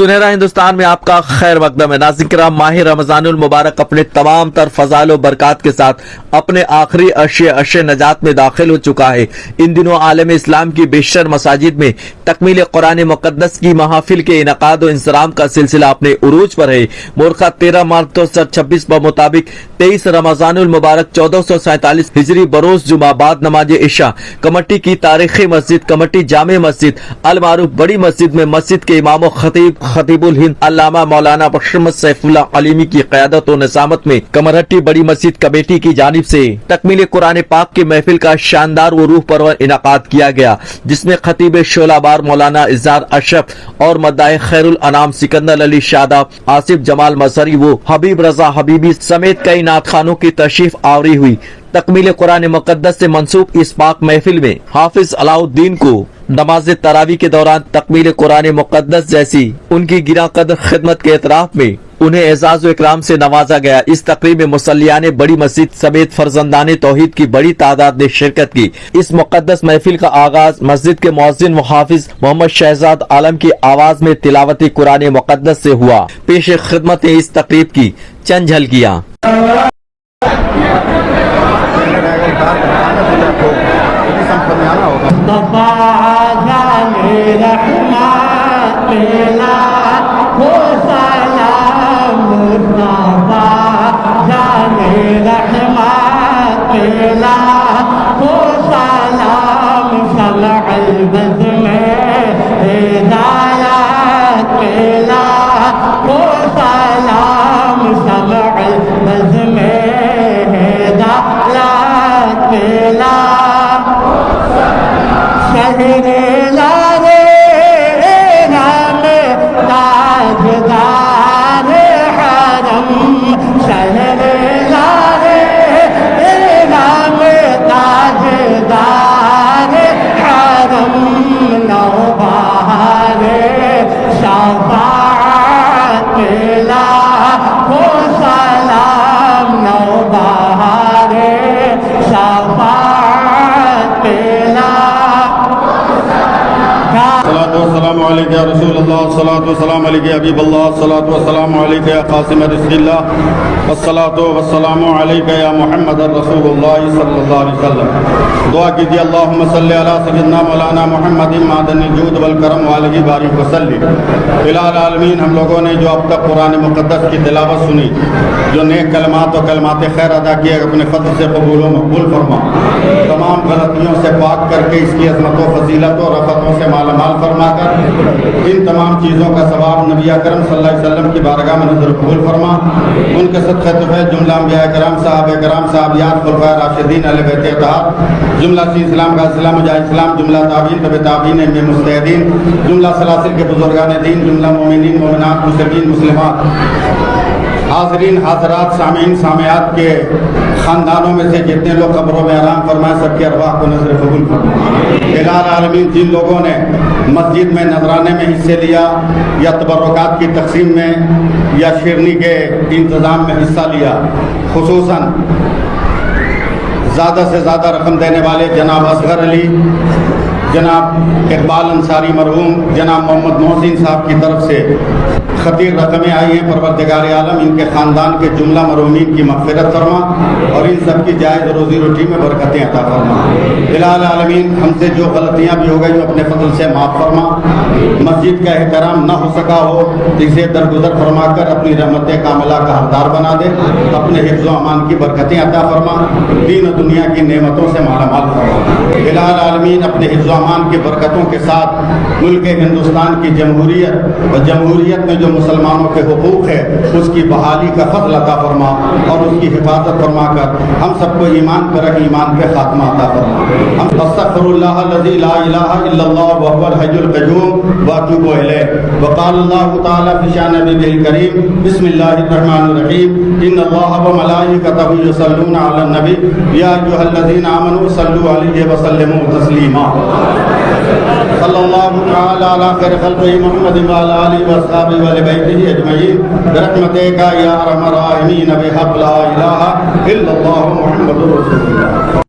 سنہرا ہندوستان میں آپ کا خیر مقدم ہے۔ ناظرین کرام، ماہ رمضان المبارک اپنے تمام تر فضائل و برکات کے ساتھ اپنے آخری عشر نجات میں داخل ہو چکا ہے۔ ان دنوں عالم اسلام کی بیشتر مساجد میں تکمیل قرآن مقدس کی محافل کے انعقاد و انصرام کا سلسلہ اپنے عروج پر ہے۔ مورخہ 13 مارچ 2026 بمطابق 23 رمضان المبارک 1447 ہجری بروز جمعہ بعد نماز عشاء کمیٹی کی تاریخی مسجد کمیٹی جامع مسجد المعروف بڑی مسجد میں مسجد کے امام و خطیب الہند علامہ مولانا بشیر احمد سیف اللہ علیمی کی قیادت و نظامت میں کمرہٹی بڑی مسجد کمیٹی کی جانب سے تکمیل قرآن پاک کی محفل کا شاندار و روح پرور انعقاد کیا گیا، جس میں خطیب شعلہ بار مولانا اظہار اشرف اور مداح خیر الانام سکندر علی شاداب، آصف جمال مظہری و حبیب رضا حبیبی سمیت کئی نعت خوانوں کی تشریف آوری ہوئی۔ تکمیل قرآن مقدس سے منسوب اس پاک محفل میں حافظ علاء الدین کو نماز تراویح کے دوران تکمیل قرآن مقدس جیسی ان کی گراں قدر خدمت کے اعتراف میں انہیں اعزاز و اکرام سے نوازا گیا۔ اس تقریب میں مصلیان بڑی مسجد سمیت فرزندان توحید کی بڑی تعداد نے شرکت کی۔ اس مقدس محفل کا آغاز مسجد کے مؤذن و حافظ محمد شہزاد عالم کی آواز میں تلاوت قرآن مقدس سے ہوا۔ پیش خدمت اس تقریب کی چند جھلکیاں۔ السلام علیکم یا رسول اللہ، الصلاۃ والسلام علیکم یا حبیب اللہ، الصلاۃ والسلام علیکم یا قاسم رزق اللہ، الصلاۃ والسلام علیکم یا محمد رسول اللہ صلی اللہ علیہ وسلم۔ دعا کیجیے، اللہم صلی علی سیدنا مولانا محمد معدن الجود والکرم وعلیہ بارک وسلم۔ الہ العالمین، ہم لوگوں نے جو اب تک قرآن مقدس کی تلاوت سنی، جو نیک کلمات و کلمات خیر ادا کیے، اپنے فضل سے قبول و مقبول فرما، تمام غلطیوں سے پاک کر کے اس کی عظمت و فضیلت و رفتوں سے مالا مال فرما کر ان تمام چیزوں کا ثواب نبی اکرم صلی اللہ علیہ وسلم کی بارگاہ میں نظر قبول فرما۔ ان کے صدقے طفیل جملہ انبیاء کرام، صحابہ کرام، صحابیات، خلفائے راشدین، اہل بیت اطہار، جملہ سی اسلام کا اسلام، مجاہد اسلام، جملہ تابعین، تبع تابعین، ائمہ مجتہدین، جملہ سلاسل کے بزرگان دین، جملہ مومنین، مومنات، مسلمین، مسلمات، حاضرین، حاضرات، سامعین، سامعات کے خاندانوں میں سے جتنے لوگ قبروں میں آرام فرمائے، سب کے ارواح کو نظر قبول فرمائے۔ الہ العالمین، جن لوگوں نے مسجد میں نذرانے میں حصے لیا یا تبرکات کی تقسیم میں یا شیرنی کے انتظام میں حصہ لیا، خصوصاً زیادہ سے زیادہ رقم دینے والے جناب اصغر علی، جناب اقبال انصاری مرحوم، جناب محمد محسن صاحب کی طرف سے خطیر رقمیں آئی ہیں، پروردگار عالم ان کے خاندان کے جملہ مرحومین کی مغفرت فرما اور ان سب کی جائز روزی روٹی میں برکتیں عطا فرما۔ الہ العالمین، ہم سے جو غلطیاں بھی ہو گئی اپنے فضل سے معاف فرما، مسجد کا احترام نہ ہو سکا ہو اسے درگزر فرما کر اپنی رحمت کاملہ کا حقدار بنا دے، اپنے حفظ و امان کی برکتیں عطا فرما، دین و دنیا کی نعمتوں سے مالا مال فرما۔ الہ العالمین، اپنے حفظ و امان کی برکتوں کے ساتھ ملک ہندوستان کی جمہوریت اور جمہوریت میں جو مسلمانوں کے حقوق ہے اس کی بحالی کا فضل عطا فرما اور اس کی حفاظت فرما کر ہم سب کو ایمان پر رکھ ایمان پہ خاتمہ عطا فرما۔ ہم استغفر اللہ الذی لا الہ الا اللہ وهو الحی القیوم واتوب الیہ۔ وقال اللہ تعالی فی شان نبیہ الکریم، بسم اللہ الرحمن الرحیم، ان اللہ وملائکتہ یصلون علی النبی یا ایھا الذین آمنوا صلوا علیہ وسلموا تسلیما۔ صلی اللہ تعالی علی خیر خلقہ محمد وعلی آلہ واصحابہ وآل بیتہ اجمعین برحمتک یا ارحم الراحمین بحق لا الہ الا اللہ محمد رسول اللہ۔